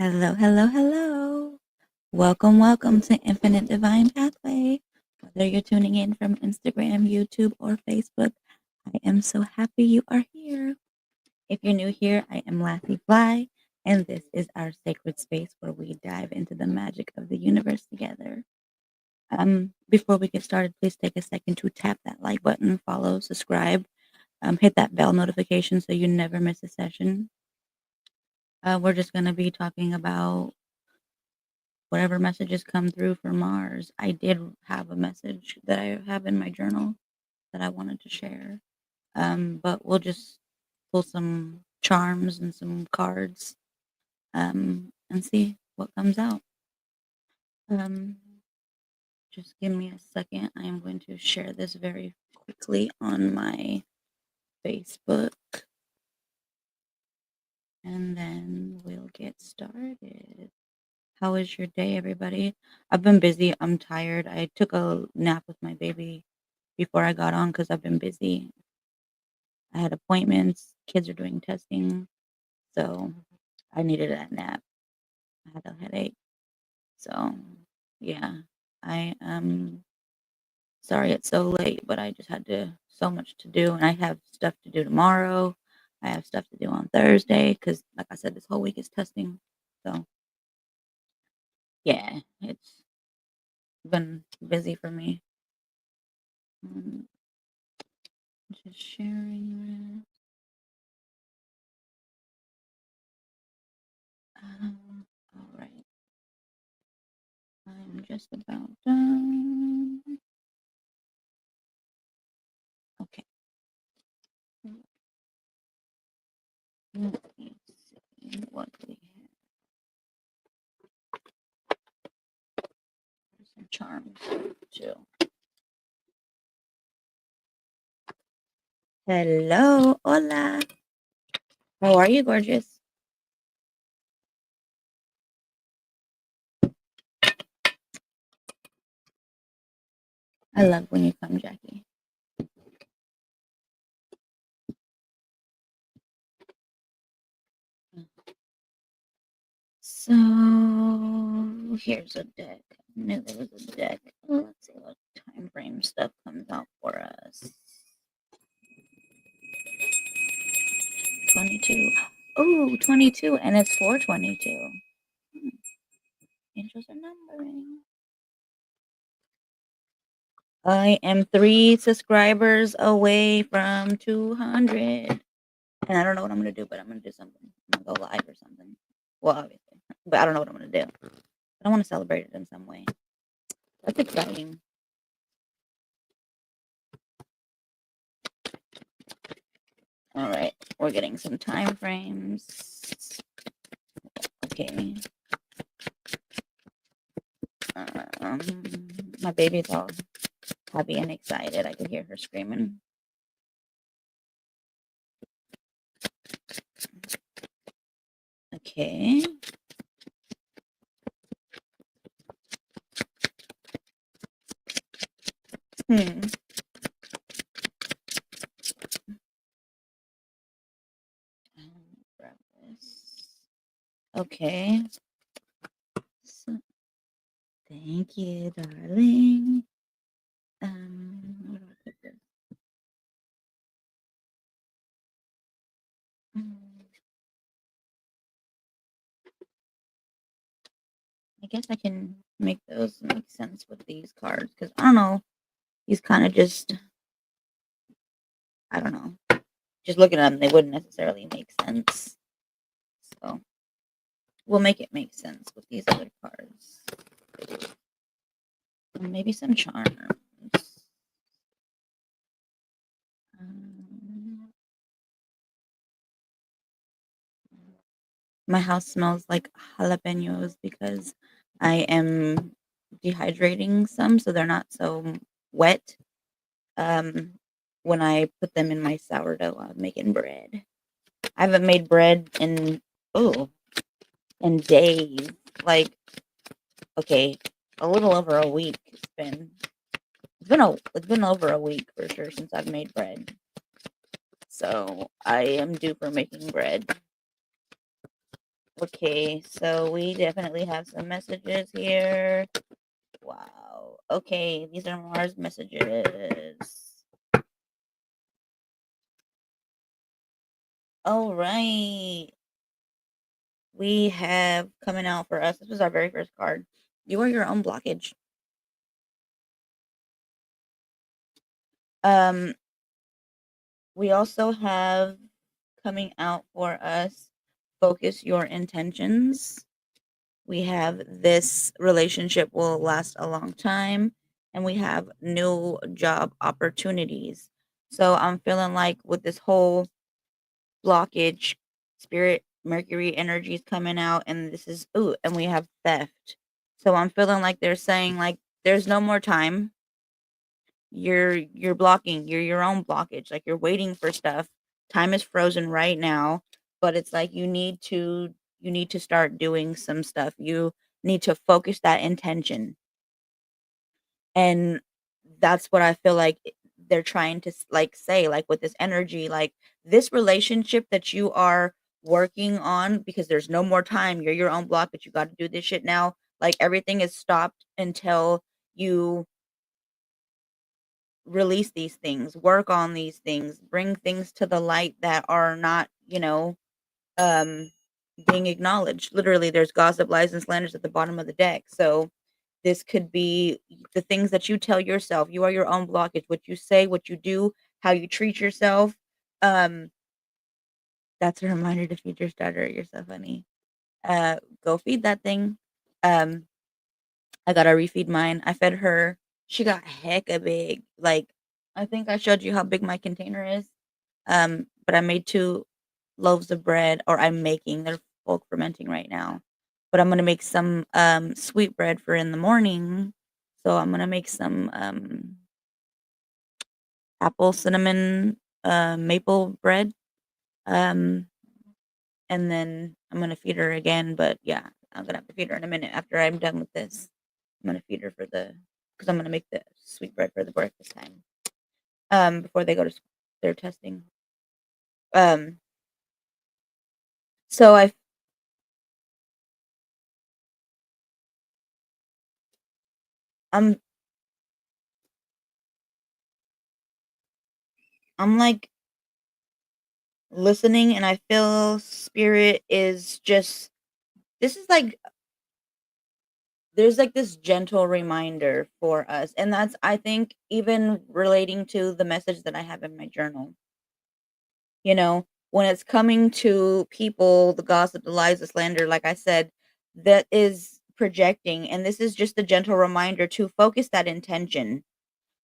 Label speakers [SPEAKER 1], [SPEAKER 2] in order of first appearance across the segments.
[SPEAKER 1] Hello, hello, hello. Welcome, welcome to Infinite Divine Pathway. Whether you're tuning in from Instagram, YouTube, or Facebook, I am so happy you are here. If you're new here, I am Lassyfly, and this is our sacred space where we dive into the magic of the universe together. Before we get started, please take a second to tap that like button, follow, subscribe, hit that bell notification so you never miss a session. We're just going to be talking about whatever messages come through for Mars. I did have a message that I have in my journal that I wanted to share. But we'll just pull some charms and some cards and see what comes out. Um, just give me a second. I am going to share this very quickly on my Facebook. And then we'll get started. How was your day, everybody? I've been busy. I'm tired. I took a nap with my baby before I got on because I've been busy. I had appointments. Kids are doing testing. So I needed that nap. I had a headache. So yeah, I am sorry it's so late, but I just had so much to do. And I have stuff to do tomorrow. I have stuff to do on Thursday because, like I said, this whole week is testing. So yeah, it's been busy for me. Just sharing that. All right. I'm just about done. Okay. Let me see what we have. There's some charms too. Hello, hola. How are you, gorgeous? I love when you come, Jackie. So here's a deck. I knew there was a deck. Let's see what time frame stuff comes out for us. 22. Oh, 22, and it's 422. Angels are numbering. I am 3 subscribers away from 200. And I don't know what I'm going to do, but I'm going to do something. I'm going to go live or something. Well, obviously. But I don't know what I'm going to do. But I want to celebrate it in some way. That's exciting. All right. We're getting some time frames. Okay. My baby's all happy and excited. I could hear her screaming. Okay. Grab this. Okay. So, thank you, darling. Where do I put this? I guess I can make those make sense with these cards because I don't know. These kind of just, I don't know. Just looking at them, they wouldn't necessarily make sense. So we'll make it make sense with these other cards. And maybe some charms. My house smells like jalapenos because I am dehydrating some so they're not so wet. When I put them in my sourdough, I'm making bread. I haven't made bread in days. Like, okay, a little over a week. It's been over a week for sure since I've made bread. So I am due for making bread. Okay, so we definitely have some messages here. Wow. Okay, these are Mars messages. All right. We have coming out for us. This was our very first card. You are your own blockage. Um, we also have coming out for us, focus your intentions. We have this relationship will last a long time, and we have new job opportunities. So I'm feeling like with this whole blockage, spirit, Mercury energy is coming out, and this is ooh, and we have theft. So I'm feeling like they're saying like there's no more time. You're blocking, you're your own blockage, like you're waiting for stuff. Time is frozen right now, but it's like you need to start doing some stuff. You need to focus that intention. And that's what I feel like they're trying to like say, like with this energy, like this relationship that you are working on, because there's no more time. You're your own block, but you got to do this shit now. Like everything is stopped until you release these things, work on these things, bring things to the light that are not, um, being acknowledged. Literally, there's gossip, lies, and slanders at the bottom of the deck. So this could be the things that you tell yourself. You are your own blockage. What you say, what you do, how you treat yourself. Um, that's a reminder to feed your starter. You're so funny. Go feed that thing. Um, I gotta refeed mine. I fed her. She got hecka big. Like I think I showed you how big my container is. But I made 2 loaves of bread, or I'm making. They're bulk fermenting right now. But I'm gonna make some sweet bread for in the morning. So I'm gonna make some apple cinnamon maple bread. Um, and then I'm gonna feed her again. But yeah, I'm gonna have to feed her in a minute after I'm done with this. I'm gonna feed her for the because I'm gonna make the sweet bread for the breakfast time. Before they go to their testing. Um, so I'm I'm like listening, and I feel spirit is just this is like there's like this gentle reminder for us, and that's I think even relating to the message that I have in my journal. When it's coming to people, the gossip, the lies, the slander, like I said, that is projecting. And this is just a gentle reminder to focus that intention,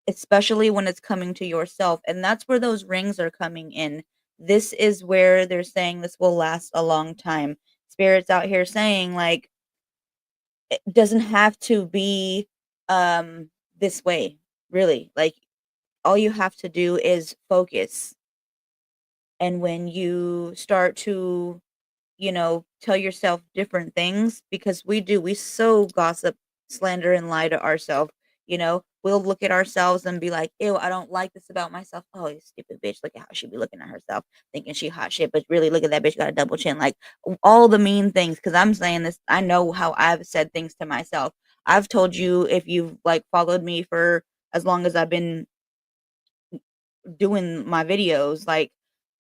[SPEAKER 1] especially when it's coming to yourself. And that's where those rings are coming in. This is where they're saying this will last a long time. Spirits out here saying, like, it doesn't have to be this way, really. Like, all you have to do is focus. And when you start to tell yourself different things, because we so gossip, slander, and lie to ourselves. We'll look at ourselves and be like, ew, I don't like this about myself. Oh, you stupid bitch. Look at how she be looking at herself, thinking she hot shit. But really, look at that bitch got a double chin. Like all the mean things. Because I'm saying this, I know how I've said things to myself. I've told you, if you've like followed me for as long as I've been doing my videos, like,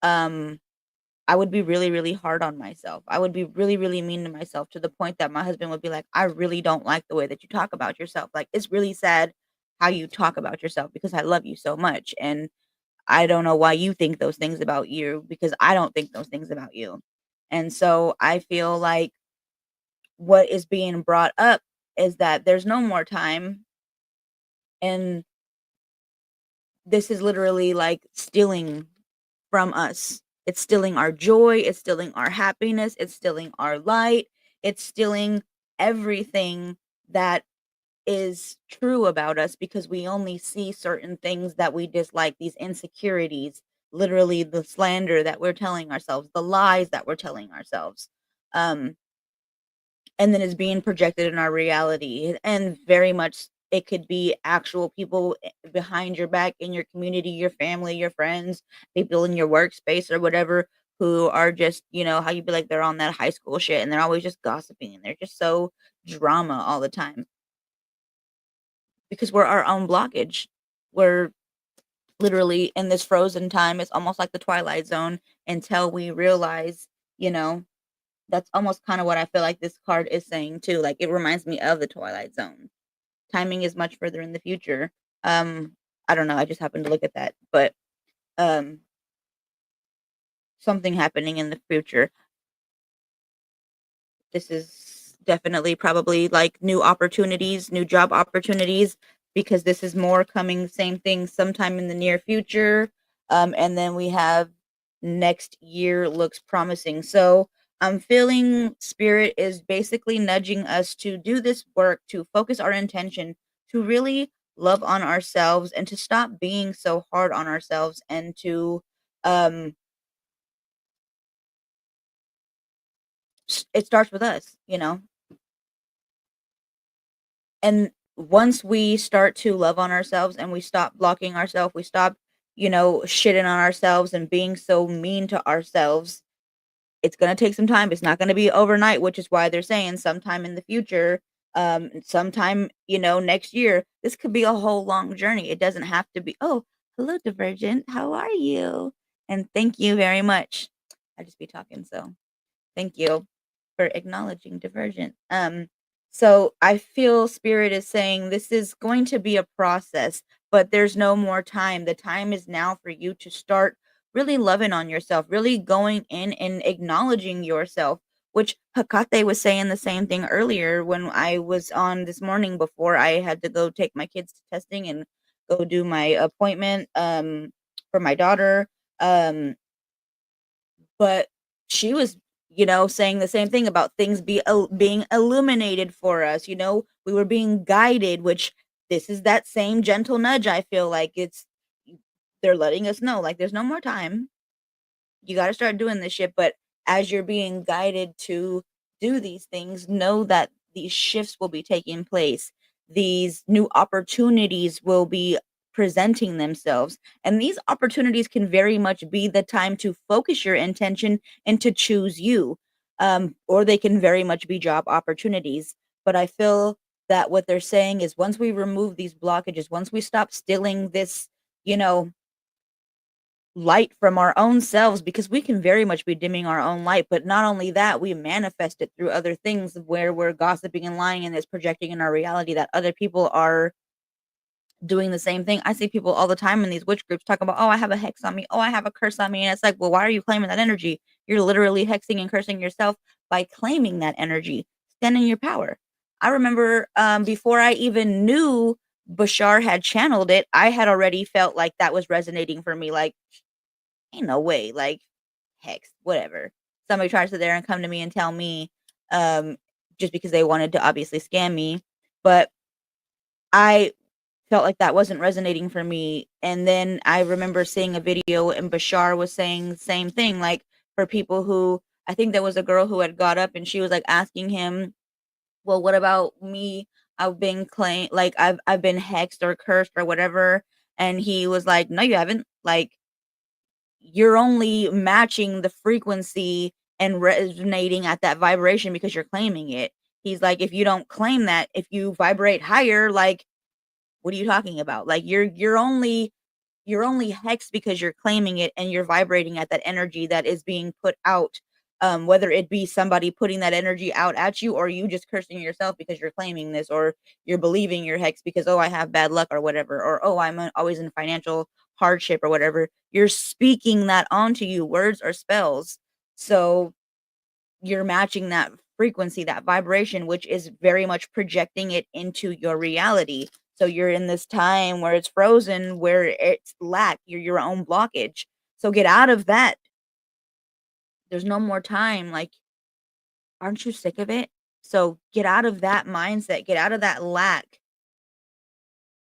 [SPEAKER 1] um, I would be really, really hard on myself. I would be really, really mean to myself, to the point that my husband would be like, "I really don't like the way that you talk about yourself. Like, it's really sad how you talk about yourself, because I love you so much. And I don't know why you think those things about you, because I don't think those things about you." And so I feel like what is being brought up is that there's no more time. And this is literally like stealing from us. It's stealing our joy, it's stealing our happiness, it's stealing our light, it's stealing everything that is true about us, because we only see certain things that we dislike, these insecurities, literally the slander that we're telling ourselves, the lies that we're telling ourselves. Um and then it's being projected in our reality, and very much it could be actual people behind your back, in your community, your family, your friends, people in your workspace or whatever, who are just, how you be like they're on that high school shit and they're always just gossiping and they're just so drama all the time because we're our own blockage. We're literally in this frozen time. It's almost like the Twilight Zone until we realize, you know, that's almost kind of what I feel like this card is saying too. Like it reminds me of the Twilight Zone. Timing is much further in the future. Um, I don't know. I just happened to look at that, but um, something happening in the future. This is definitely probably like new opportunities, new job opportunities, because this is more coming, same thing, sometime in the near future. And then we have next year looks promising. So I'm feeling spirit is basically nudging us to do this work, to focus our intention, to really love on ourselves and to stop being so hard on ourselves and to um it starts with us, and once we start to love on ourselves and we stop blocking ourselves, we stop, shitting on ourselves and being so mean to ourselves, it's going to take some time. It's not going to be overnight, which is why they're saying sometime in the future, sometime, next year. This could be a whole long journey. It doesn't have to be, oh, hello, Divergent. How are you? And thank you very much. I just be talking, so. Thank you for acknowledging Divergent. So I feel Spirit is saying this is going to be a process, but there's no more time. The time is now for you to start really loving on yourself, really going in and acknowledging yourself, which Hakate was saying the same thing earlier when I was on this morning before I had to go take my kids to testing and go do my appointment for my daughter. Um, but she was, saying the same thing about things being illuminated for us. We were being guided, which this is that same gentle nudge. I feel like they're letting us know, like, there's no more time. You got to start doing this shit. But as you're being guided to do these things, know that these shifts will be taking place. These new opportunities will be presenting themselves. And these opportunities can very much be the time to focus your intention and to choose you. Or they can very much be job opportunities. But I feel that what they're saying is once we remove these blockages, once we stop stealing this, you know, light from our own selves, because we can very much be dimming our own light, but not only that, we manifest it through other things where we're gossiping and lying and it's projecting in our reality that other people are doing the same thing. I see people all the time in these witch groups talk about, oh, I have a hex on me, oh, I have a curse on me, and it's like, well, why are you claiming that energy? You're literally hexing and cursing yourself by claiming that energy. Stand in your power. I remember before I even knew Bashar had channeled it, I had already felt like that was resonating for me. Like, ain't no way, like, hex, whatever. Somebody tries to sit there and come to me and tell me, um, just because they wanted to obviously scam me, but I felt like that wasn't resonating for me. And then I remember seeing a video and Bashar was saying the same thing, like for people who, I think there was a girl who had got up and she was like asking him, well, what about me? I've been claimed like I've been hexed or cursed or whatever. And he was like, no, you haven't. Like, you're only matching the frequency and resonating at that vibration because you're claiming it. He's like, if you don't claim that, if you vibrate higher, like, what are you talking about? Like, you're only hexed because you're claiming it and you're vibrating at that energy that is being put out. Whether it be somebody putting that energy out at you or you just cursing yourself because you're claiming this, or you're believing you're hexed because, oh, I have bad luck or whatever, or, oh, I'm always in financial hardship or whatever. You're speaking that onto you, words or spells. So you're matching that frequency, that vibration, which is very much projecting it into your reality. So you're in this time where it's frozen, where it's lack, you're your own blockage. So get out of that. There's no more time. Like, aren't you sick of it? So get out of that mindset, get out of that lack,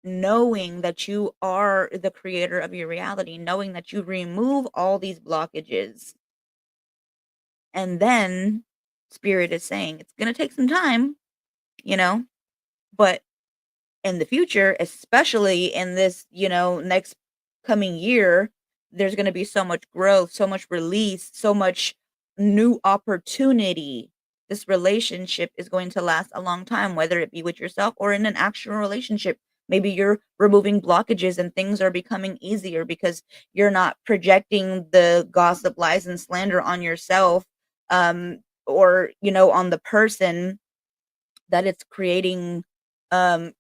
[SPEAKER 1] knowing that you are the creator of your reality, knowing that you remove all these blockages. And then spirit is saying it's going to take some time, you know, but in the future, especially in this, next coming year, there's going to be so much growth, so much release, so much new opportunity. This relationship is going to last a long time, whether it be with yourself or in an actual relationship. Maybe you're removing blockages and things are becoming easier because you're not projecting the gossip, lies, and slander on yourself, or, on the person, that it's creating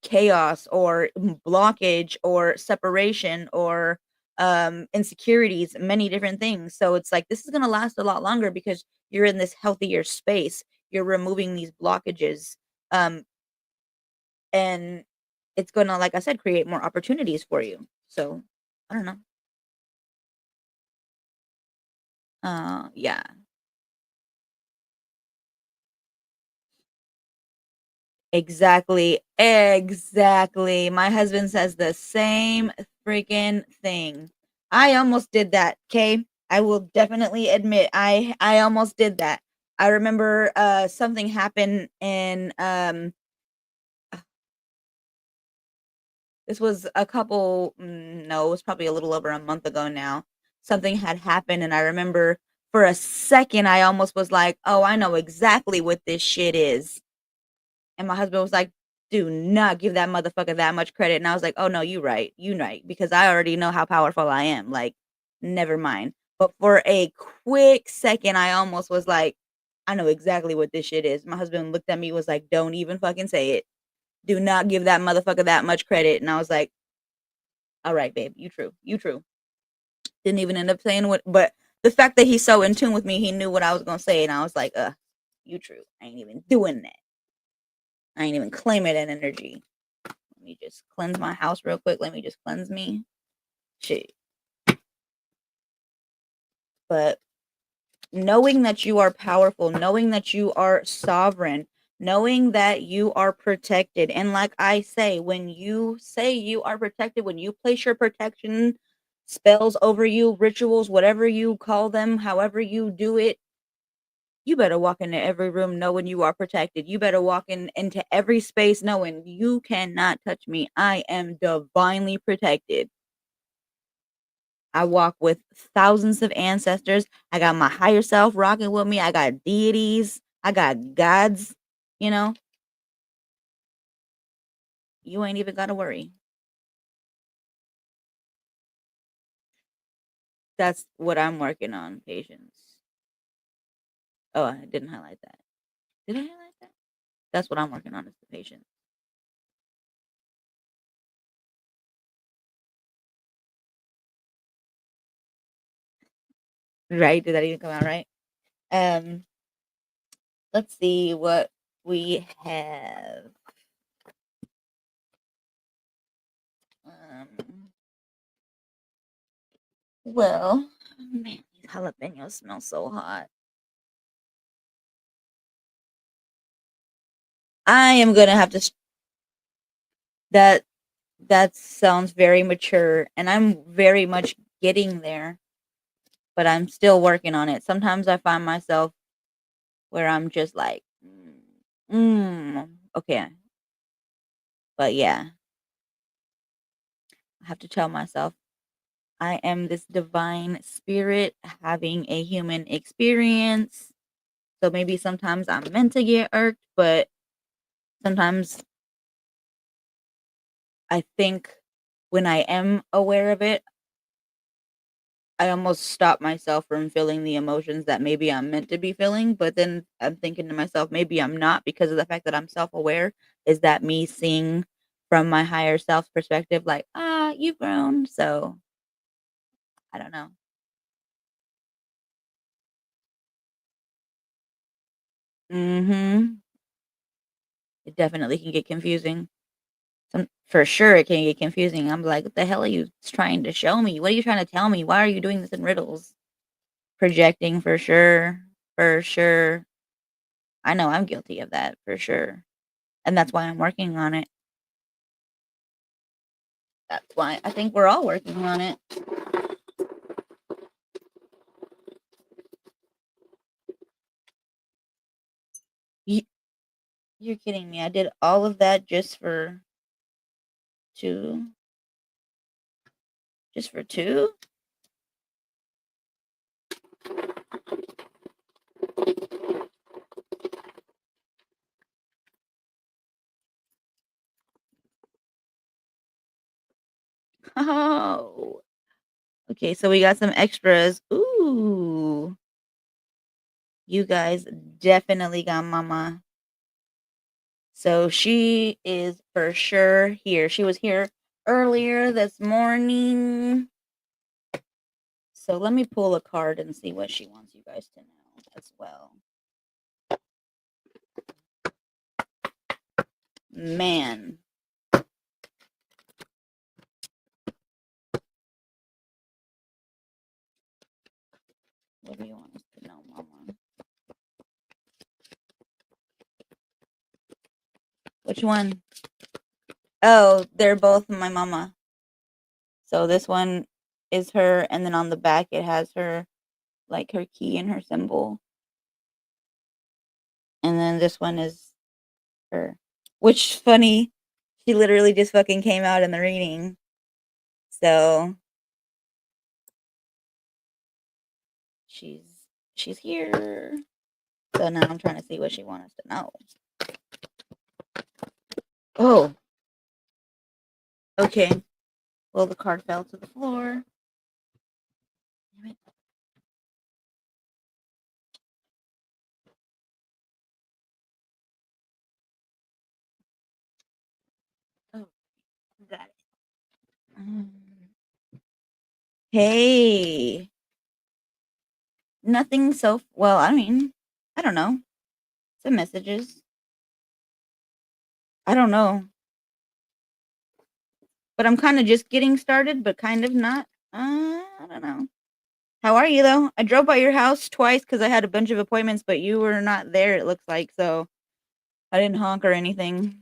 [SPEAKER 1] chaos or blockage or separation or insecurities, many different things. So it's like this is going to last a lot longer because you're in this healthier space. You're removing these blockages, um, and it's going to, like I said, create more opportunities for you. So I don't know. Yeah. Exactly, exactly. My husband says the same freaking thing. I almost did that, okay? I will definitely admit I almost did that. I remember something happened in this was a couple no, it was probably a little over a month ago now. Something had happened and I remember for a second I almost was like, "Oh, I know exactly what this shit is." And my husband was like, "Do not give that motherfucker that much credit." And I was like, "Oh no, you right. You right. Because I already know how powerful I am. Like, never mind." But for a quick second, I almost was like, I know exactly what this shit is. My husband looked at me, was like, "Don't even fucking say it. Do not give that motherfucker that much credit." And I was like, "All right, babe, you true. You true." Didn't even end up saying what, but the fact that he's so in tune with me, he knew what I was gonna say, and I was like, you true. I ain't even doing that. I ain't even claiming that energy. Let me just cleanse my house real quick. Let me just cleanse me. Shit. But knowing that you are powerful, knowing that you are sovereign, knowing that you are protected. And like I say you are protected, when you place your protection spells over you, rituals, whatever you call them, however you do it, you better walk into every room knowing you are protected. You better walk into every space knowing you cannot touch me. I am divinely protected. I walk with thousands of ancestors. I got my higher self rocking with me. I got deities. I got gods. You know, you ain't even got to worry. That's what I'm working on, patience. Oh, I didn't highlight that. Did I highlight that? That's what I'm working on is the patience. Right? Did that even come out right? Um, let's see what we have. Um, well, man, these jalapenos smell so hot. I am gonna have to that that sounds very mature, and I'm very much getting there, but I'm still working on it. Sometimes I find myself where I'm just like, okay, but yeah, I have to tell myself I am this divine spirit having a human experience. So maybe sometimes I'm meant to get irked, but sometimes I think when I am aware of it, I almost stop myself from feeling the emotions that maybe I'm meant to be feeling, but then I'm thinking to myself, maybe I'm not because of the fact that I'm self-aware. Is that me seeing from my higher self perspective, like, you've grown. So I don't know. Hmm. It definitely can get confusing. For sure, it can get confusing. I'm like, what the hell are you trying to show me? What are you trying to tell me? Why are you doing this in riddles? Projecting for sure. For sure. I know I'm guilty of that for sure. And that's why I'm working on it. That's why I think we're all working on it. You, you're kidding me. I did all of that two, just for two. Oh. Okay, so we got some extras. Ooh. You guys definitely got mama. So she is for sure here. She was here earlier this morning. So let me pull a card and see what she wants you guys to know as well. Man. What do you want us to know, mama? Which one? Oh, they're both my mama. So this one is her, and then on the back it has her, like her key and her symbol. And then this one is her. Which funny, she literally just fucking came out in the reading. So she's she's here. So now I'm trying to see what she wants us to know. Oh, okay. Well, the card fell to the floor. Damn it. Oh, got it. Um, hey, nothing so well. I mean, I don't know. Some messages. I don't know, but I'm kind of just getting started, but kind of not. I don't know. How are you though? I drove by your house twice because I had a bunch of appointments, but you were not there. It looks like so. I didn't honk or anything.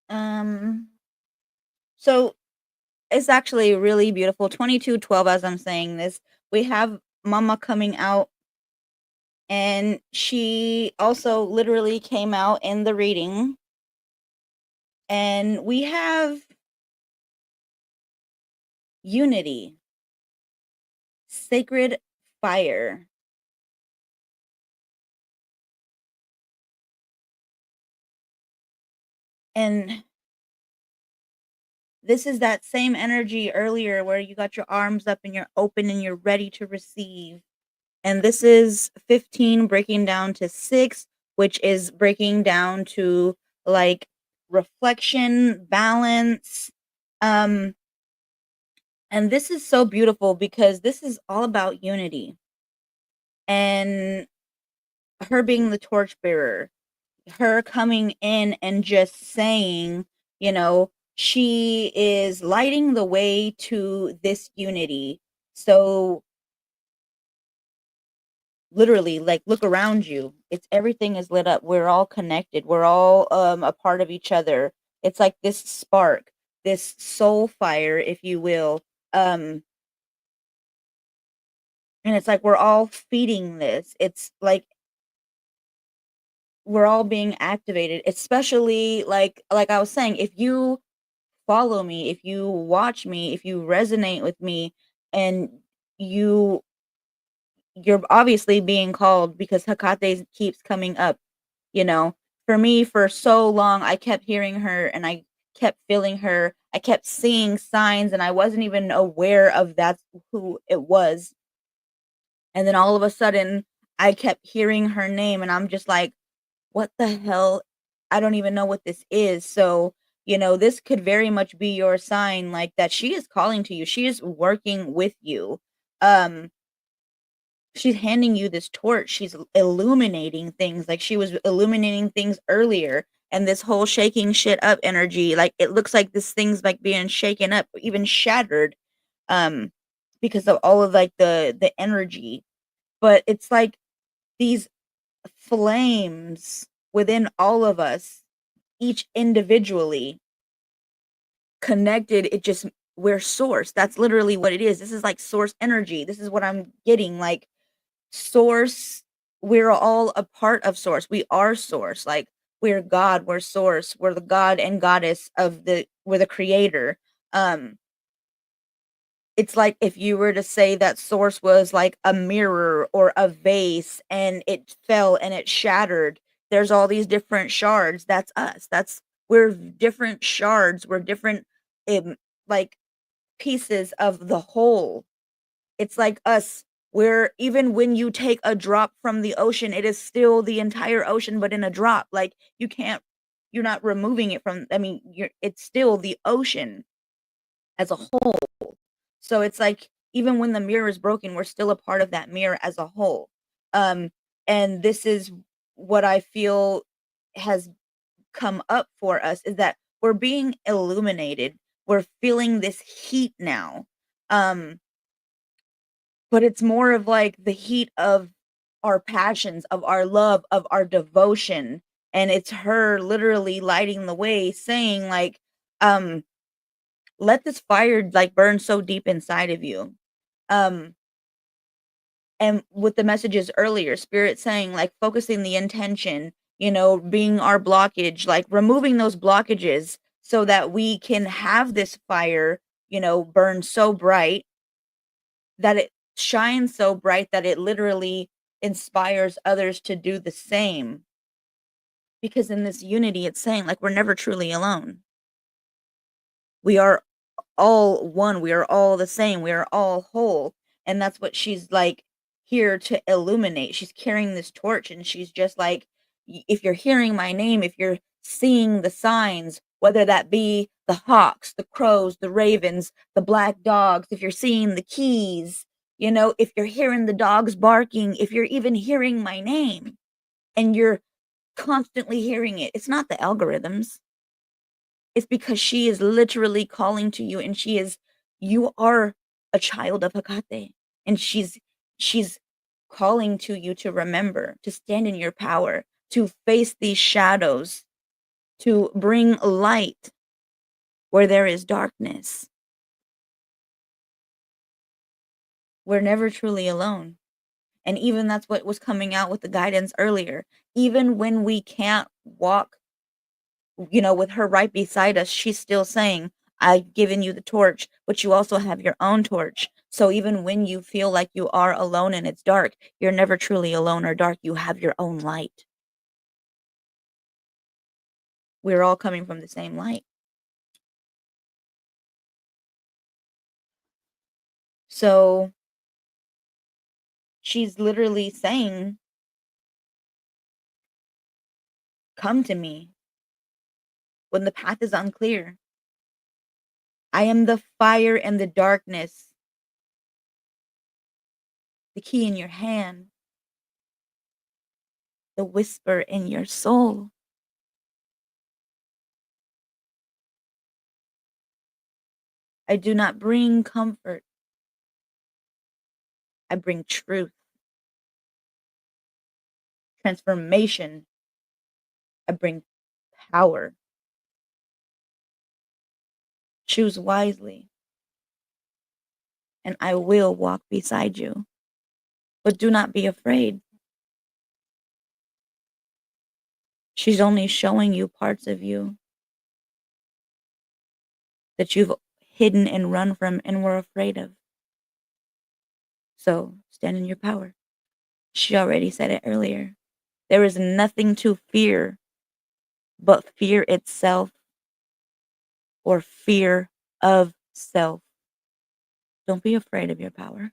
[SPEAKER 1] Um. So it's actually really beautiful. 2212. As I'm saying this, we have Mama coming out, and she also literally came out in the reading, and we have unity, sacred fire. And this is that same energy earlier where you got your arms up and you're open and you're ready to receive. And this is 15 breaking down to 6, which is breaking down to like reflection, balance. Um, and this is so beautiful because this is all about unity and her being the torchbearer, her coming in and just saying, she is lighting the way to this unity. So literally, like, look around you. It's everything is lit up. We're all connected. We're all a part of each other. It's like this spark, this soul fire, if you will. Um and it's like we're all feeding this. It's like we're all being activated, especially like I was saying, if you follow me, if you watch me, if you resonate with me, and you you're obviously being called because Hecate keeps coming up, you know. For me, for so long, I kept hearing her and I kept feeling her. I kept seeing signs and I wasn't even aware of that's who it was. And then all of a sudden, I kept hearing her name and I'm just like, what the hell? I don't even know what this is. So, this could very much be your sign, like that she is calling to you. She is working with you. Um, she's handing you this torch. She's illuminating things like she was illuminating things earlier. And this whole shaking shit up energy, like it looks like this thing's like being shaken up, even shattered, um, because of all of like the energy. But it's like these flames within all of us, each individually connected. It just we're source. That's literally what it is. This is like source energy. This is what I'm getting. Like source, we're all a part of source. We are source. Like we're God, we're source. We're the god and goddess of we're the creator. Um it's like if you were to say that source was like a mirror or a vase and it fell and it shattered, there's all these different shards. That's us. We're different shards. We're different, like, pieces of the whole. It's like us. Where even when you take a drop from the ocean, it is still the entire ocean, but in a drop. Like, you're not removing it from, I mean, it's still the ocean as a whole. So it's like, even when the mirror is broken, we're still a part of that mirror as a whole. Um, and this is what I feel has come up for us, is that we're being illuminated. We're feeling this heat now. Um, but it's more of like the heat of our passions, of our love, of our devotion. And it's her literally lighting the way, saying like, um, let this fire like burn so deep inside of you. Um, and with the messages earlier, spirit saying like focusing the intention, being our blockage, like removing those blockages so that we can have this fire, burn so bright that it shines so bright that it literally inspires others to do the same. Because in this unity, it's saying like we're never truly alone. We are all one. We are all the same. We are all whole. And that's what she's like here to illuminate. She's carrying this torch and she's just like, if you're hearing my name, if you're seeing the signs, whether that be the hawks, the crows, the ravens, the black dogs, if you're seeing the keys, if you're hearing the dogs barking, if you're even hearing my name and you're constantly hearing it, it's not the algorithms. It's because she is literally calling to you, and you are a child of Hecate, and she's calling to you to remember, to stand in your power, to face these shadows, to bring light where there is darkness. We're never truly alone. And even that's what was coming out with the guidance earlier. Even when we can't walk, with her right beside us, she's still saying, I've given you the torch, but you also have your own torch. So even when you feel like you are alone and it's dark, you're never truly alone or dark. You have your own light. We're all coming from the same light. So she's literally saying, come to me when the path is unclear. I am the fire and the darkness, the key in your hand, the whisper in your soul. I do not bring comfort. I bring truth, transformation. I bring power. Choose wisely, and I will walk beside you. But do not be afraid. She's only showing you parts of you that you've hidden and run from and were afraid of. So stand in your power. She already said it earlier. There is nothing to fear but fear itself, or fear of self. Don't be afraid of your power.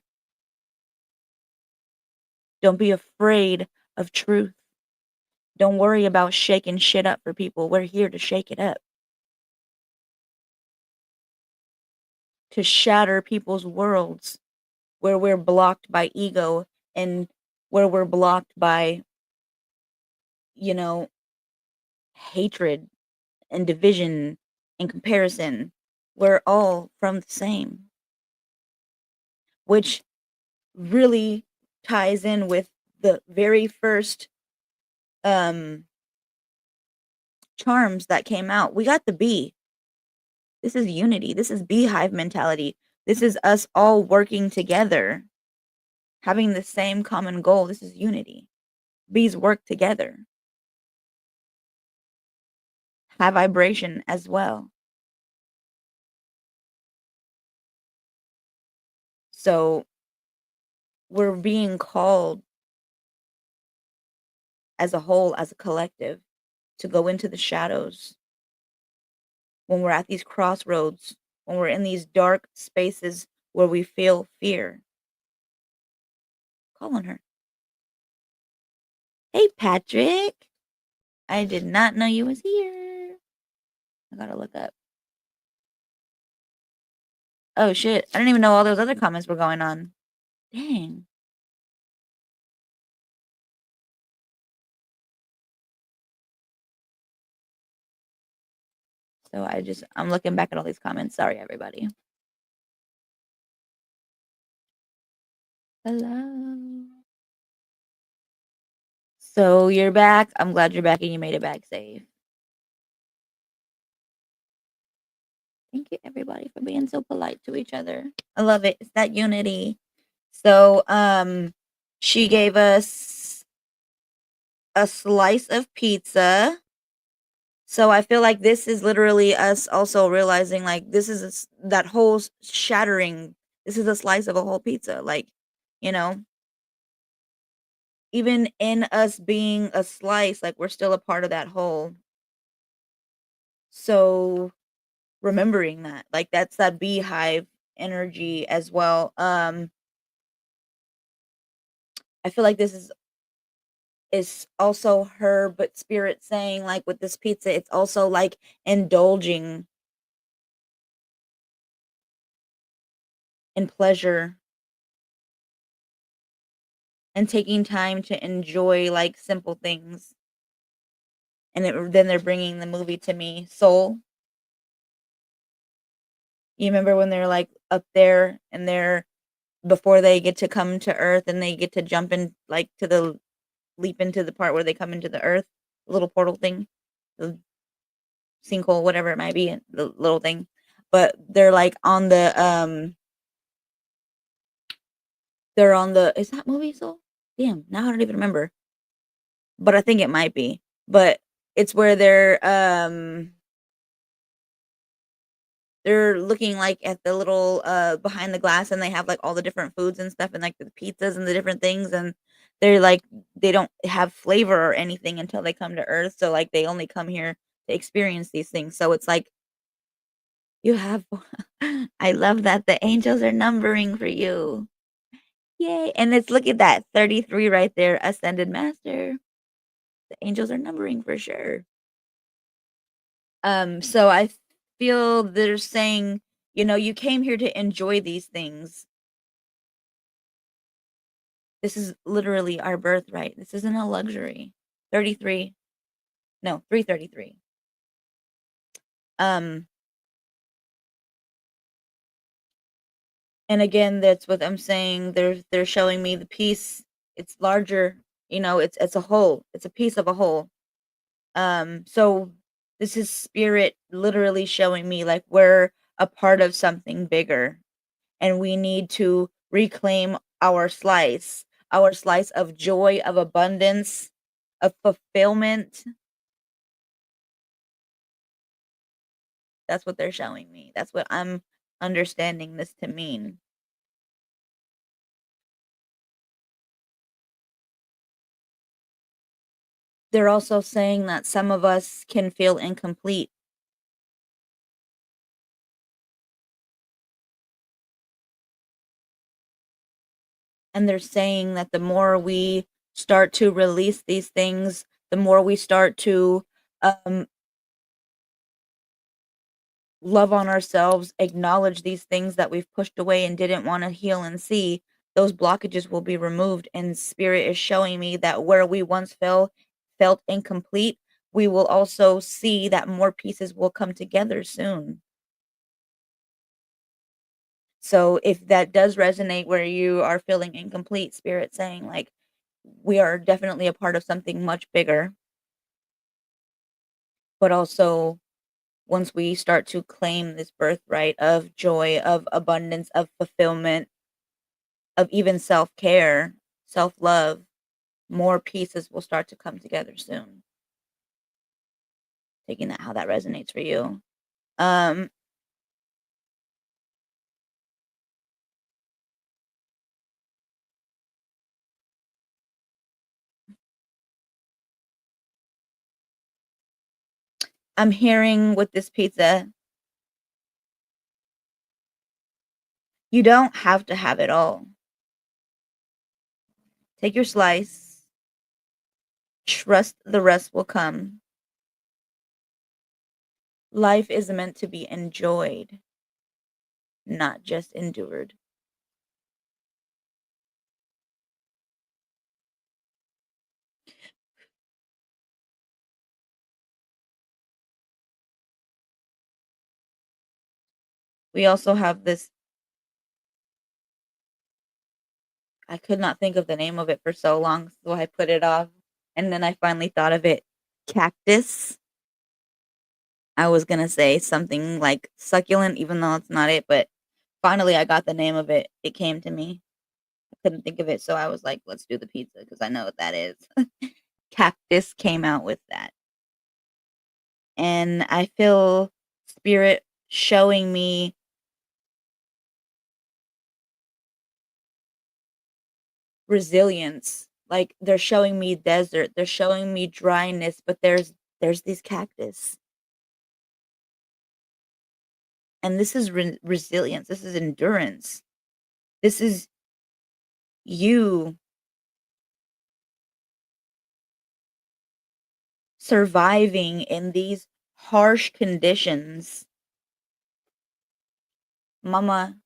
[SPEAKER 1] Don't be afraid of truth. Don't worry about shaking shit up for people. We're here to shake it up, to shatter people's worlds where we're blocked by ego, and where we're blocked by, you know, hatred and division and comparison. We're all from the same, which really ties in with the very first um charms that came out. We got the bee. This is unity. This is beehive mentality. This is us all working together, having the same common goal. This is unity. Bees work together. High vibration as well. So we're being called as a whole, as a collective, to go into the shadows when we're at these crossroads, when we're in these dark spaces where we feel fear. Call on her. Hey, Patrick. I did not know you was here. I gotta look up. Oh shit! I didn't even know all those other comments were going on. Dang. So I'm looking back at all these comments. Sorry, everybody. Hello. So you're back. I'm glad you're back and you made it back safe. Thank you, everybody, for being so polite to each other. I love it. It's that unity. So, she gave us a slice of pizza. So I feel like this is literally us also realizing like this is that whole shattering. This is a slice of a whole pizza. Like, you know, even in us being a slice, like we're still a part of that whole. So remembering that, like that's that beehive energy as well. I feel like this is also her, but spirit saying like with this pizza, it's also like indulging in pleasure and taking time to enjoy like simple things. And then they're bringing the movie to me, Soul. You remember when they're like up there and they're before they get to come to Earth and they get to jump in like to the leap into the part where they come into the Earth, the little portal thing, the sinkhole, whatever it might be, the little thing. But they're on the is that movie Soul? Damn, now I don't even remember. But I think it might be. But it's where they're looking like at the little behind the glass and they have like all the different foods and stuff and like the pizzas and the different things and they're like they don't have flavor or anything until they come to Earth. So like they only come here to experience these things. So it's like you have I love that the angels are numbering for you. Yay. And it's look at that 33 right there, ascended master. The angels are numbering for sure. So I feel they're saying, you know, you came here to enjoy these things. This is literally our birthright. This isn't a luxury. 33. No, 333. Um and again that's what I'm saying. They're showing me the piece. It's larger, you know, it's a whole. It's a piece of a whole. So this is spirit literally showing me like we're a part of something bigger and we need to reclaim our slice of joy, of abundance, of fulfillment. That's what they're showing me. That's what I'm understanding this to mean. They're also saying that some of us can feel incomplete. And they're saying that the more we start to release these things, the more we start to um, love on ourselves, acknowledge these things that we've pushed away and didn't want to heal and see, those blockages will be removed. And spirit is showing me that where we once felt incomplete, we will also see that more pieces will come together soon. So if that does resonate where you are feeling incomplete, spirit saying like we are definitely a part of something much bigger, but also once we start to claim this birthright of joy, of abundance, of fulfillment, of even self-care, self-love, more pieces will start to come together soon. Taking that how that resonates for you. Um I'm hearing with this pizza, you don't have to have it all. Take your slice, trust the rest will come. Life is meant to be enjoyed, not just endured. We also have this, I could not think of the name of it for so long, so I put it off. And then I finally thought of it. Cactus. I was gonna say something like succulent, even though it's not it, but finally I got the name of it. It came to me. I couldn't think of it, so I was like, let's do the pizza because I know what that is. Cactus came out with that. And I feel spirit showing me resilience. Like they're showing me desert, they're showing me dryness, but there's these cactus. And this is resilience. This is endurance. This is you surviving in these harsh conditions. Mama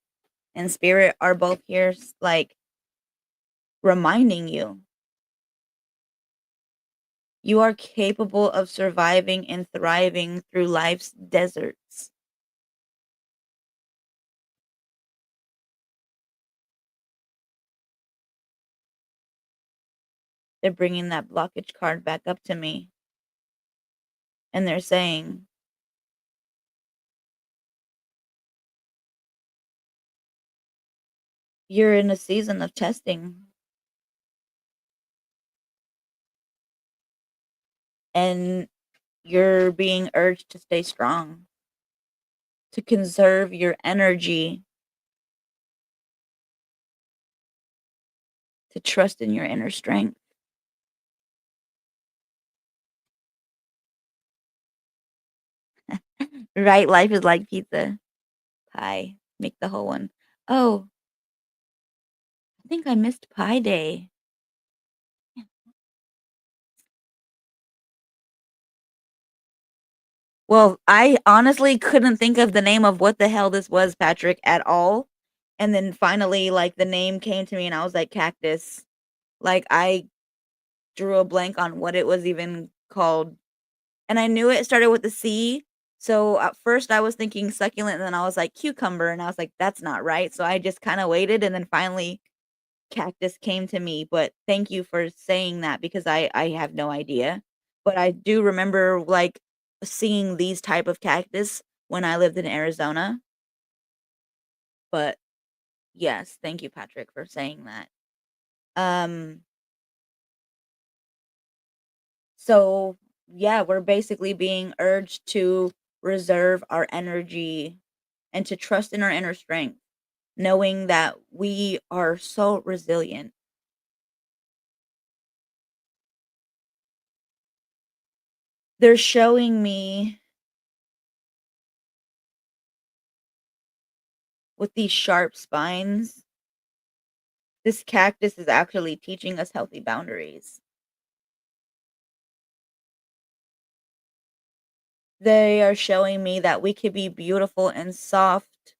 [SPEAKER 1] and spirit are both here, like reminding you you are capable of surviving and thriving through life's deserts. They're bringing that blockage card back up to me and they're saying, you're in a season of testing and you're being urged to stay strong, to conserve your energy, to trust in your inner strength. Right? Life is like pizza pie. Make the whole one. Oh, I think I missed Pie Day. Well, I honestly couldn't think of the name of what the hell this was, Patrick, at all. And then finally, like the name came to me and I was like, cactus. Like I drew a blank on what it was even called. And I knew it started with a C. So at first I was thinking succulent, and then I was like cucumber, and I was like, that's not right. So I just kind of waited, and then finally cactus came to me. But thank you for saying that because I have no idea. But I do remember like seeing these type of cactus when I lived in Arizona. But yes, thank you, Patrick, for saying that. Um, so yeah, we're basically being urged to reserve our energy and to trust in our inner strength, knowing that we are so resilient. They're showing me with these sharp spines, this cactus is actually teaching us healthy boundaries. They are showing me that we could be beautiful and soft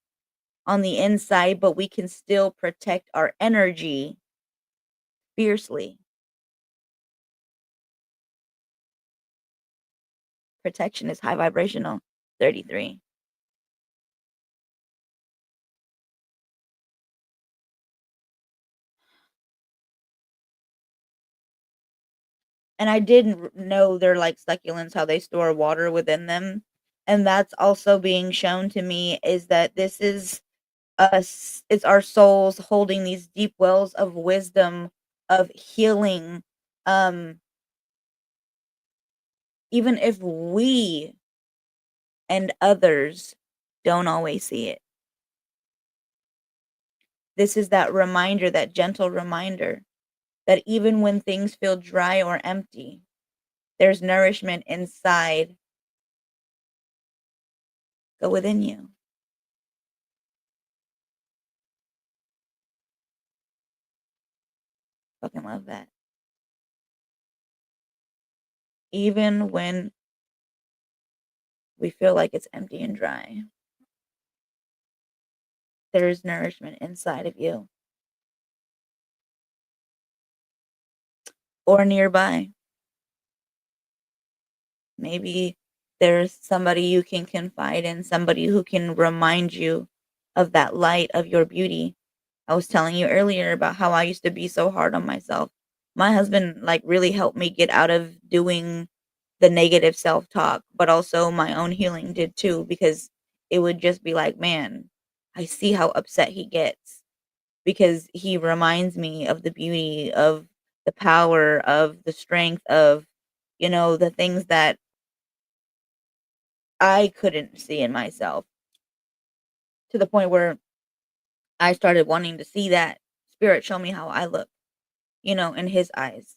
[SPEAKER 1] on the inside, but we can still protect our energy fiercely. Protection is high vibrational. 33. And I didn't know they're like succulents, how they store water within them. And that's also being shown to me is that this is us, it's our souls holding these deep wells of wisdom, of healing. Um, even if we and others don't always see it. This is that reminder, that gentle reminder that even when things feel dry or empty, there's nourishment inside Go within you. Fucking love that. Even when we feel like it's empty and dry, there's nourishment inside of you or nearby. Maybe there's somebody you can confide in, somebody who can remind you of that light of your beauty. I was telling you earlier about how I used to be so hard on myself. My husband like really helped me get out of doing the negative self-talk, but also my own healing did too because it would just be like, man, I see how upset he gets because he reminds me of the beauty of the power of the strength of the things that I couldn't see in myself to the point where I started wanting to see that spirit show me how I look, in his eyes.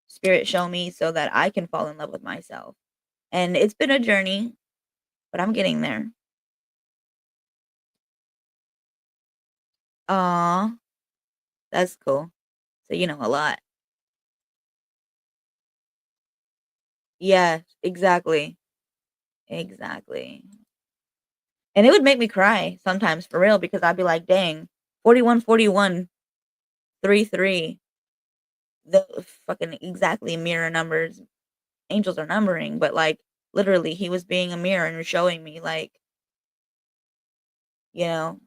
[SPEAKER 1] Spirit show me so that I can fall in love with myself. And it's been a journey, but I'm getting there. Aw, that's cool. So you know a lot. Yeah, exactly. Exactly. And it would make me cry sometimes for real because I'd be like, dang, 4141 33. The fucking exactly mirror numbers. Angels are numbering, but like literally he was being a mirror and showing me like, you know,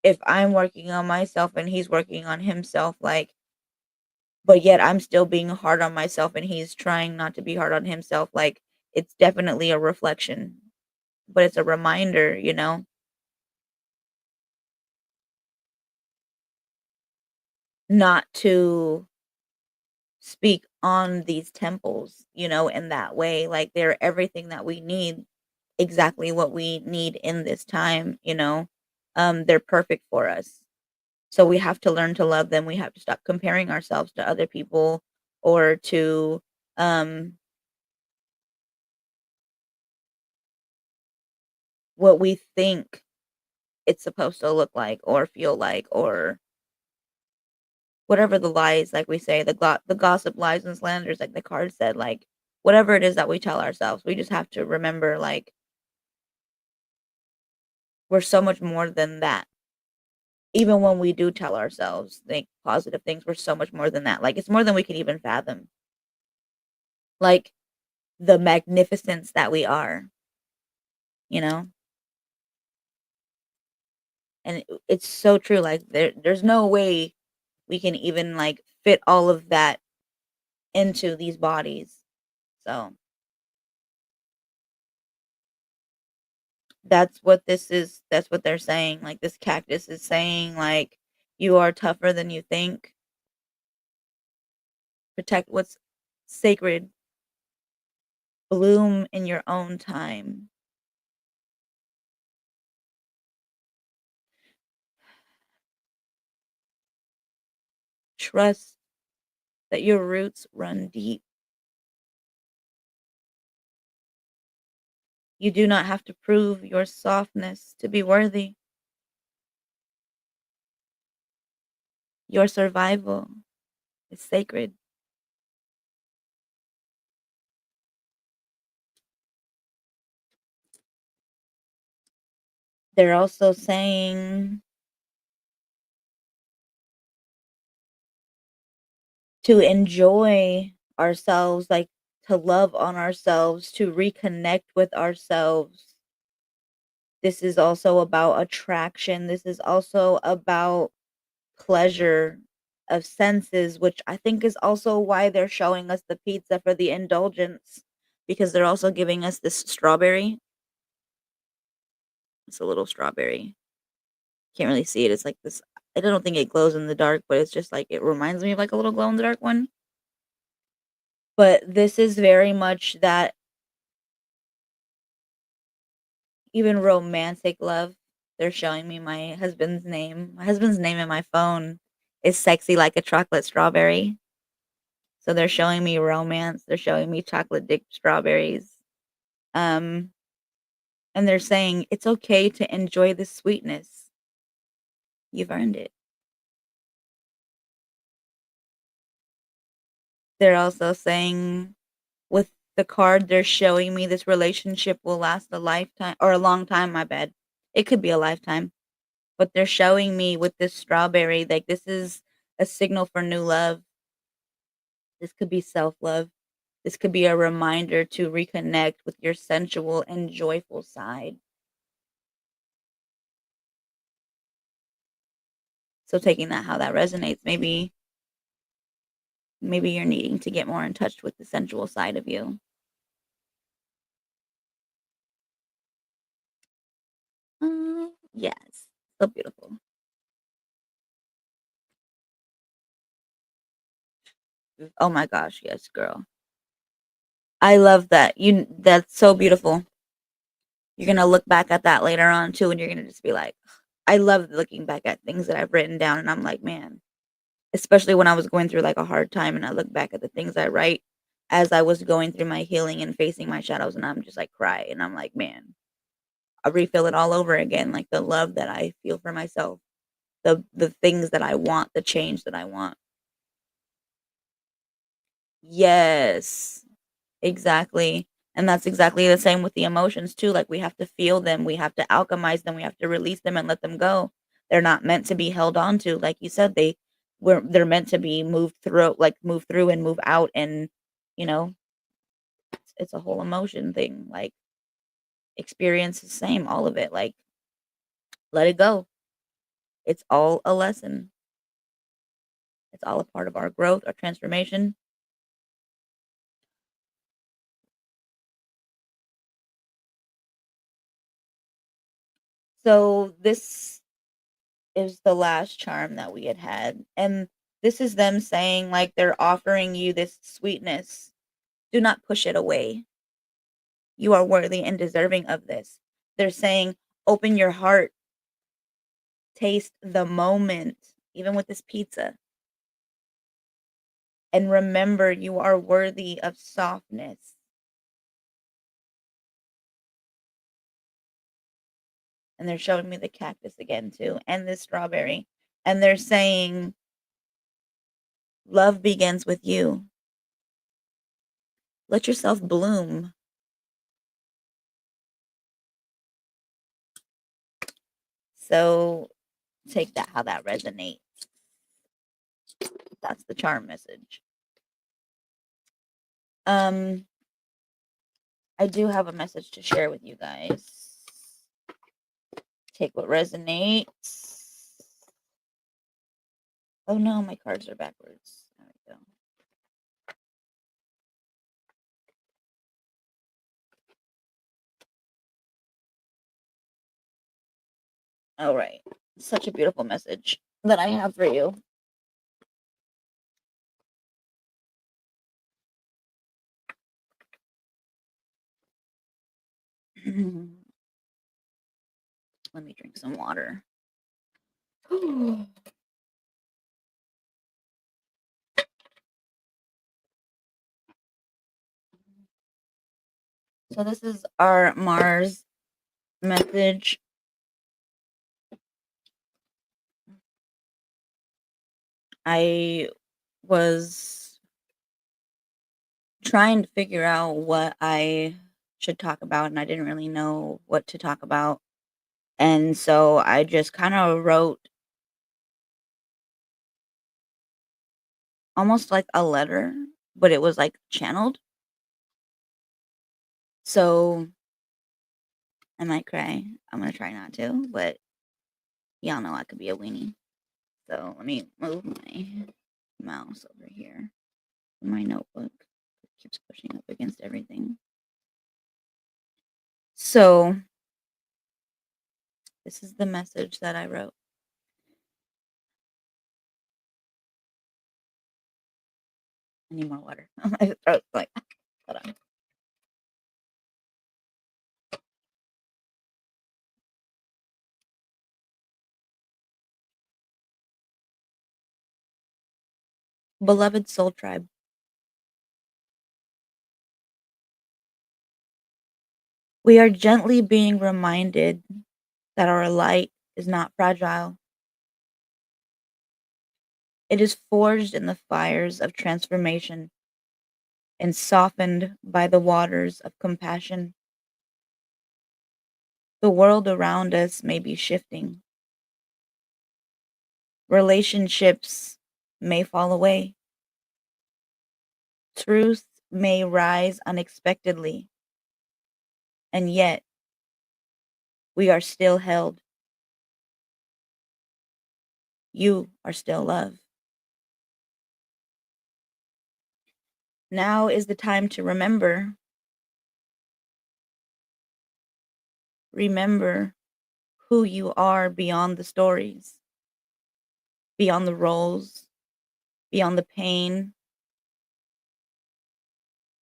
[SPEAKER 1] if I'm working on myself and he's working on himself, like, but yet I'm still being hard on myself and he's trying not to be hard on himself, like, it's definitely a reflection, but it's a reminder, not to speak on these temples, in that way. Like they're everything that we need, exactly what we need in this time. They're perfect for us. So we have to learn to love them. We have to stop comparing ourselves to other people or to um what we think it's supposed to look like or feel like or whatever the lies, like we say, the gossip, lies, and slanders, like the card said, like whatever it is that we tell ourselves, we just have to remember, like we're so much more than that. Even when we do tell ourselves think positive things, we're so much more than that. Like it's more than we can even fathom. Like the magnificence that we are, you know? And it's so true. Like there's no way we can even like fit all of that into these bodies. So that's what this is. That's what they're saying. Like this cactus is saying, like, you are tougher than you think. Protect what's sacred. Bloom in your own time. Trust that your roots run deep. You do not have to prove your softness to be worthy. Your survival is sacred. They're also saying to enjoy ourselves, like to love on ourselves, to reconnect with ourselves. This is also about attraction. This is also about pleasure of senses, which I think is also why they're showing us the pizza for the indulgence because they're also giving us this strawberry. It's a little strawberry. Can't really see it. It's like this. I don't think it glows in the dark, but it's just like it reminds me of like a little glow in the dark one. But this is very much that even romantic love. They're showing me my husband's name. My husband's name in my phone is sexy like a chocolate strawberry. So they're showing me romance, they're showing me chocolate dipped strawberries, um, and they're saying, "It's okay to enjoy the sweetness. You've earned it." They're also saying with the card, they're showing me this relationship will last a lifetime or a long time, my bad. It could be a lifetime, but they're showing me with this strawberry, like, this is a signal for new love. This could be self-love. This could be a reminder to reconnect with your sensual and joyful side. So taking that how that resonates, maybe you're needing to get more in touch with the sensual side of you. Yes. So beautiful. Oh my gosh, yes, girl. I love that. That's so beautiful. You're gonna look back at that later on too, and you're gonna just be like, I love looking back at things that I've written down, and I'm like, man, especially when I was going through like a hard time, and I look back at the things I write as I was going through my healing and facing my shadows, and I'm just like cry, and I'm like, man, I refill it all over again, like the love that I feel for myself, the things that I want, the change that I want. Yes. Exactly. And that's exactly the same with the emotions too. Like we have to feel them, we have to alchemize them, we have to release them and let them go. They're not meant to be held on to. Like you said, they're meant to be moved through, like move through and move out, and you know, it's a whole emotion thing. Like experience the same, all of it. Like let it go. It's all a lesson. It's all a part of our growth, our transformation. So this is the last charm that we had, and this is them saying, like, they're offering you this sweetness. Do not push it away. You are worthy and deserving of this. They're saying, open your heart, taste the moment, even with this pizza, and remember you are worthy of softness. And they're showing me the cactus again too, and this strawberry. And they're saying, love begins with you. Let yourself bloom. So take that how that resonates. That's the charm message. Um, I do have a message to share with you guys. Take what resonates. Oh no, my cards are backwards. There we go. All right. Such a beautiful message that I have for you. Let me drink some water. So this is our Mars message. I was trying to figure out what I should talk about, and I didn't really know what to talk about. And so I just kind of wrote almost like a letter, but it was like channeled. So I might cry. I'm gonna try not to, but y'all know I could be a weenie. So let me move my mouse over here. My notebook keeps pushing up against everything. So this is the message that I wrote. I need more water. My throat's like, hold on. Beloved Soul Tribe, We are gently being reminded that our light is not fragile. It is forged in the fires of transformation and softened by the waters of compassion. The world around us may be shifting. Relationships may fall away. Truth may rise unexpectedly. And yet, we are still held. You are still loved. Now is the time to remember. Remember who you are beyond the stories, beyond the roles, beyond the pain.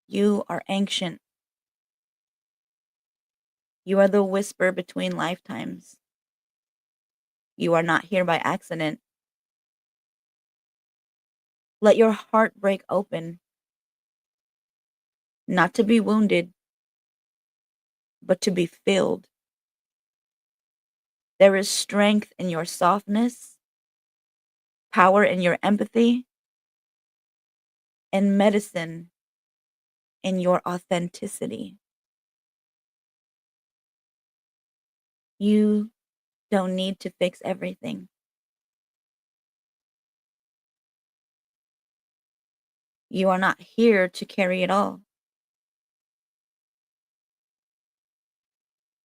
[SPEAKER 1] You are ancient. You are the whisper between lifetimes. You are not here by accident. Let your heart break open, not to be wounded, but to be filled. There is strength in your softness, power in your empathy, and medicine in your authenticity. You don't need to fix everything. You are not here to carry it all.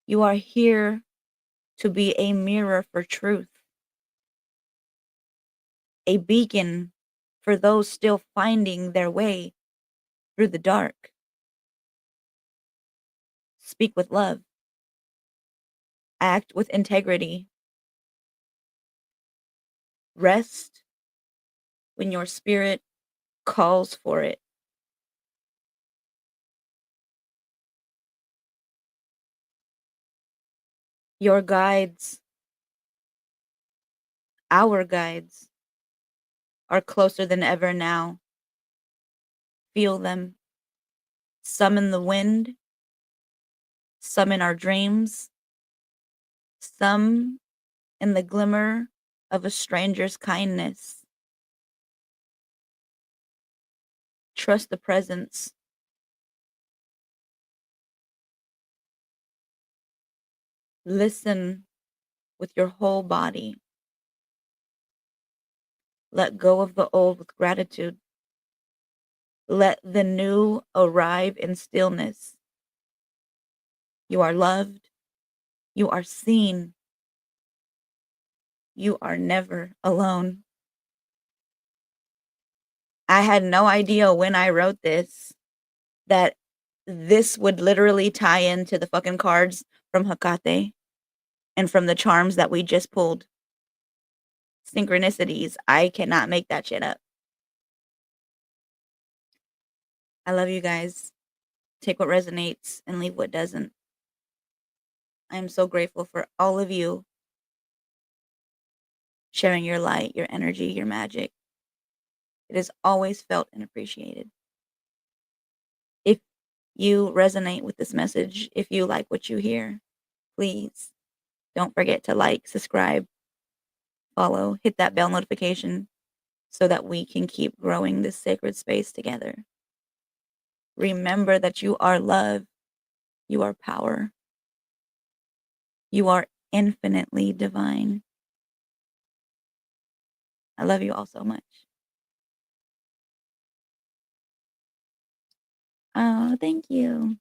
[SPEAKER 1] You are here to be a mirror for truth, a beacon for those still finding their way through the dark. Speak with love, act with integrity, rest when your spirit calls for it. Your guides, our guides, are closer than ever now. Feel them. Some in the wind, some in our dreams, some in the glimmer of a stranger's kindness. Trust the presence. Listen with your whole body. Let go of the old with gratitude. Let the new arrive in stillness. You are loved. You are seen. You are never alone. I had no idea when I wrote this that this would literally tie into the fucking cards from Hecate and from the charms that we just pulled. Synchronicities. I cannot make that shit up. I love you guys. Take what resonates and leave what doesn't. I am so grateful for all of you sharing your light, your energy, your magic. It is always felt and appreciated. If you resonate with this message, if you like what you hear, please don't forget to like, subscribe, follow, hit that bell notification so that we can keep growing this sacred space together. Remember that you are love, you are power, you are infinitely divine. I love you all so much. Oh, thank you.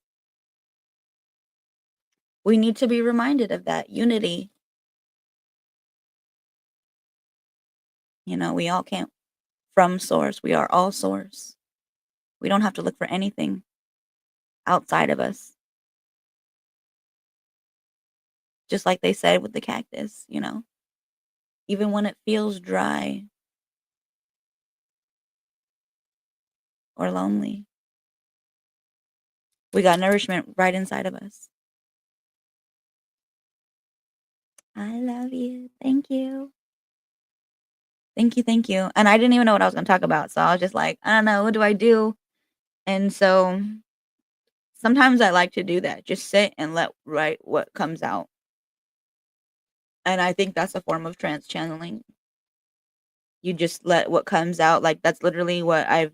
[SPEAKER 1] We need to be reminded of that unity. You know, we all came from source. We are all source. We don't have to look for anything outside of us. Just like they said with the cactus, you know, even when it feels dry or lonely, we got nourishment right inside of us. I love you. Thank you. Thank you. Thank you. And I didn't even know what I was going to talk about. So I was just like, I don't know. What do I do? And so Sometimes I like to do that, just sit and let write what comes out, and I think that's a form of trance channeling. You just let what comes out, like, that's literally what I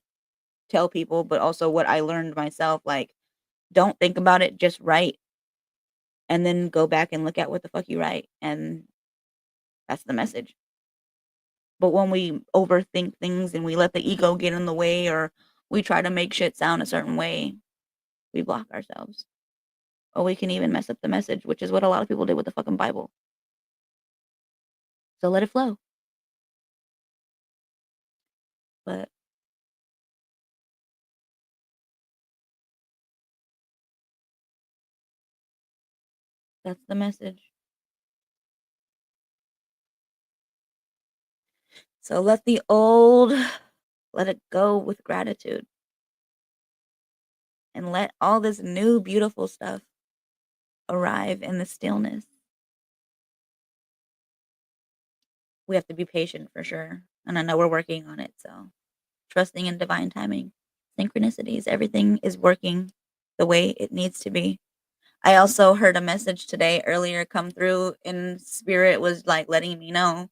[SPEAKER 1] tell people, but also what I learned myself, like, don't think about it, just write, and then go back and look at what the fuck you write, and that's the message. But when we overthink things and we let the ego get in the way or we try to make shit sound a certain way, we block ourselves. Or we can even mess up the message, which is what a lot of people did with the fucking Bible. So let it flow. But that's the message. So let the old, let it go with gratitude and let all this new beautiful stuff arrive in the stillness. We have to be patient for sure. And I know we're working on it. So trusting in divine timing, synchronicities, everything is working the way it needs to be. I also heard a message today earlier come through in spirit was like letting me know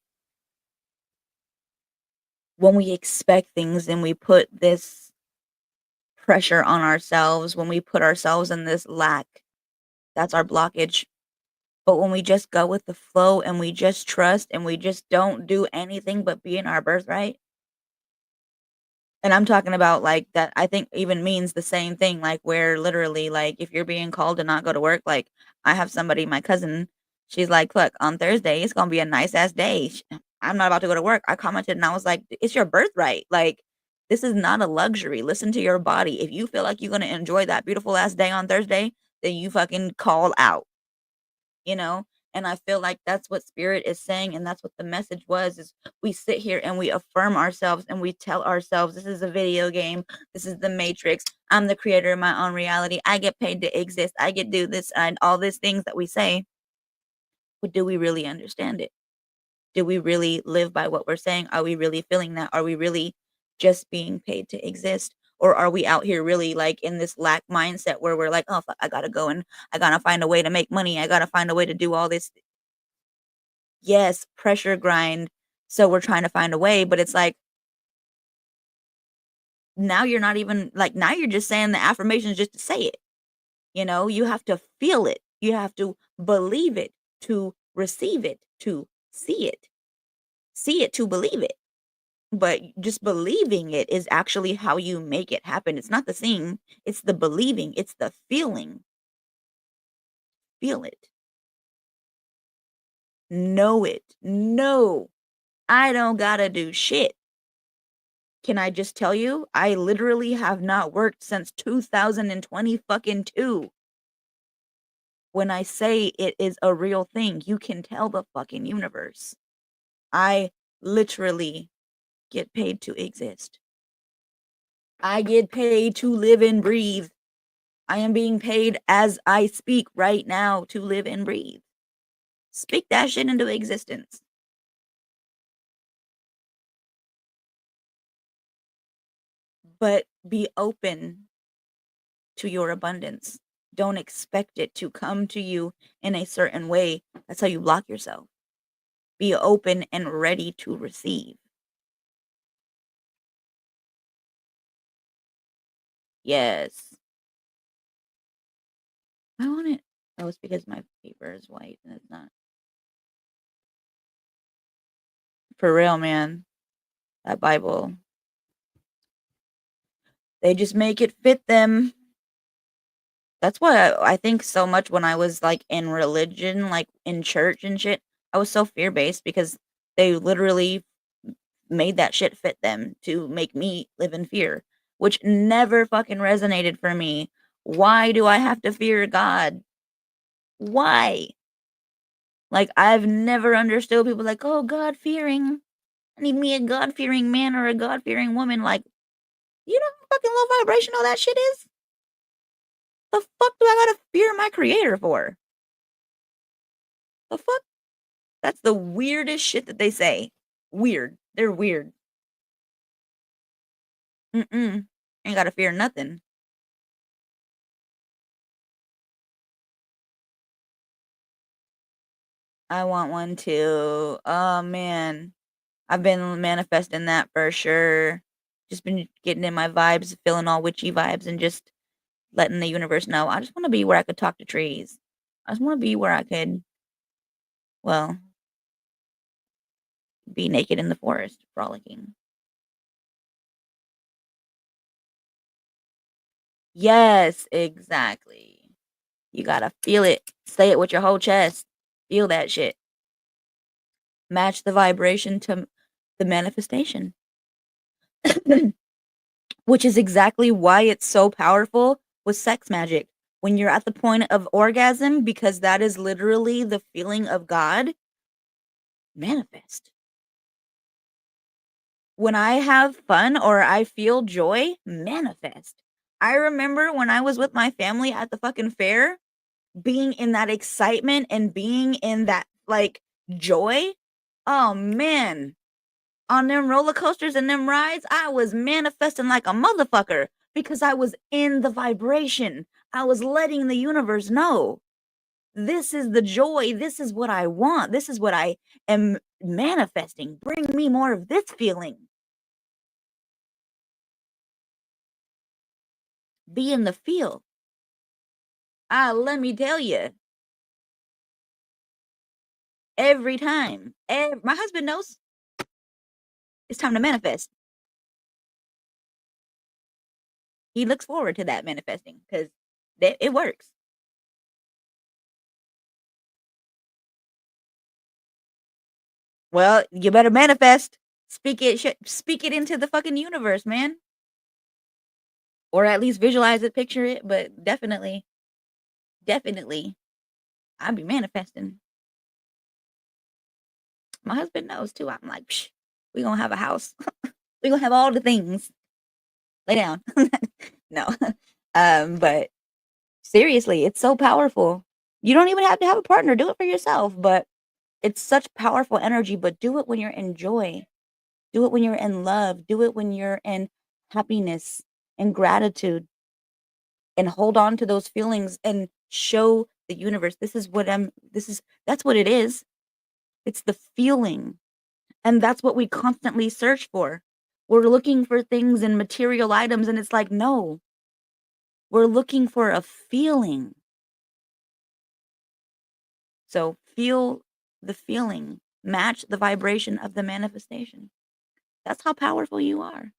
[SPEAKER 1] when we expect things and we put this pressure on ourselves, when we put ourselves in this lack, that's our blockage. But when we just go with the flow and we just trust and we just don't do anything but be in our birthright, and I'm talking about, like, that I think even means the same thing, like, where literally, like, if you're being called to not go to work, like, I have somebody, my cousin, she's like, "Look, on Thursday, it's gonna be a nice ass day. I'm not about to go to work." I commented and I was like, "It's your birthright. Like, this is not a luxury. Listen to your body. If you feel like you're gonna enjoy that beautiful ass day on Thursday, then you fucking call out." You know? And I feel like that's what spirit is saying, and that's what the message was, is we sit here and we affirm ourselves and we tell ourselves, "This is a video game. This is the matrix. I'm the creator of my own reality. I get paid to exist. I get to do this," and all these things that we say, but do we really understand it? Do we really live by what we're saying? Are we really feeling that? Are we really just being paid to exist? Or are we out here really like in this lack mindset where we're like, "Oh, fuck, I gotta go and I gotta find a way to make money. I gotta find a way to do all this." Yes, pressure grind. So we're trying to find a way, but it's like, now you're not even like, now you're just saying the affirmations just to say it. You know, you have to feel it. You have to believe it to receive it, to see it to believe it. But just believing it is actually how you make it happen. It's not the seeing, it's the believing, it's the feeling. Feel it. Know it. No, I don't gotta do shit. Can I just tell you, I literally have not worked since 2020 fucking 2. When I say it is a real thing, you can tell the fucking universe. I literally get paid to exist. I get paid to live and breathe. I am being paid as I speak right now to live and breathe. Speak that shit into existence, but be open to your abundance. Don't expect it to come to you in a certain way. That's how you block yourself. Be open and ready to receive. Yes. I want it. Oh, it's because my paper is white and it's not. For real, man. That Bible. They just make it fit them. That's why I think so much when I was like in religion, like in church and shit, I was so fear based because they literally made that shit fit them to make me live in fear, which never fucking resonated for me. Why do I have to fear God? Why? Like, I've never understood people like, "Oh, God-fearing. I need me a God-fearing man or a God-fearing woman." Like, you know how fucking low vibrational that shit is? The fuck do I gotta fear my creator for? The fuck? That's the weirdest shit that they say. Weird. They're weird. Mm-mm. Ain't gotta fear nothing. I want one too. Oh man. I've been manifesting that for sure. Just been getting in my vibes, feeling all witchy vibes and just letting the universe know. I just want to be where I could talk to trees. I just want to be where I could, well, be naked in the forest, frolicking. Yes, exactly. You gotta feel it. Say it with your whole chest. Feel that shit. Match the vibration to the manifestation. Which is exactly why it's so powerful with sex magic. When you're at the point of orgasm, because that is literally the feeling of God, manifest. When I have fun or I feel joy, manifest. I remember when I was with my family at the fucking fair, being in that excitement and being in that like joy. Oh man, on them roller coasters and them rides, I was manifesting like a motherfucker because I was in the vibration. I was letting the universe know this is the joy. This is what I want. This is what I am manifesting. Bring me more of this feeling. Be in the feel. Let me tell you, every time, my husband knows it's time to manifest. He looks forward to that manifesting because it works. Well, you better manifest. Speak it into the fucking universe, man. Or at least visualize it, picture it, but definitely, definitely, I'll be manifesting. My husband knows too. I'm like, psh, we gonna have a house. We gonna have all the things. Lay down. No. But seriously, it's so powerful. You don't even have to have a partner. Do it for yourself, but it's such powerful energy, but do it when you're in joy. Do it when you're in love. Do it when you're in happiness and gratitude and hold on to those feelings and show the universe that's what it is. It's the feeling. And that's what we constantly search for. We're looking for things and material items and it's like, no. We're looking for a feeling. So feel the feeling. Match the vibration of the manifestation. That's how powerful you are.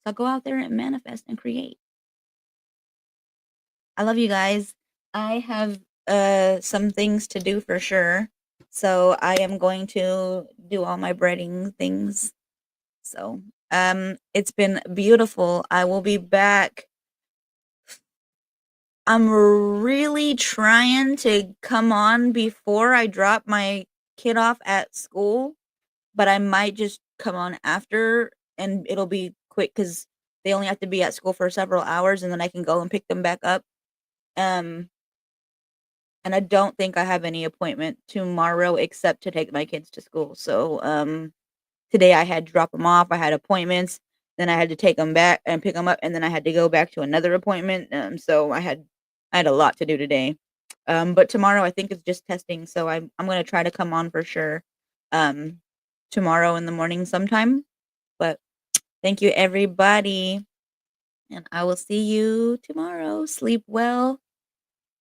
[SPEAKER 1] So go out there and manifest and create. I love you guys. I have some things to do for sure. So I am going to do all my breading things. So it's been beautiful. I will be back. I'm really trying to come on before I drop my kid off at school, but I might just come on after and it'll be quick because they only have to be at school for several hours and then I can go and pick them back up. Um, and I don't think I have any appointment tomorrow except to take my kids to school. So, today I had to drop them off. I had appointments, then I had to take them back and pick them up, and then I had to go back to another appointment. So I had a lot to do today. But tomorrow I think it's just testing, so I'm gonna try to come on for sure. Um, tomorrow in the morning sometime. But thank you everybody, and I will see you tomorrow. Sleep well,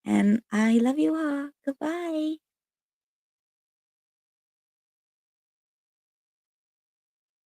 [SPEAKER 1] and I love you all. Goodbye.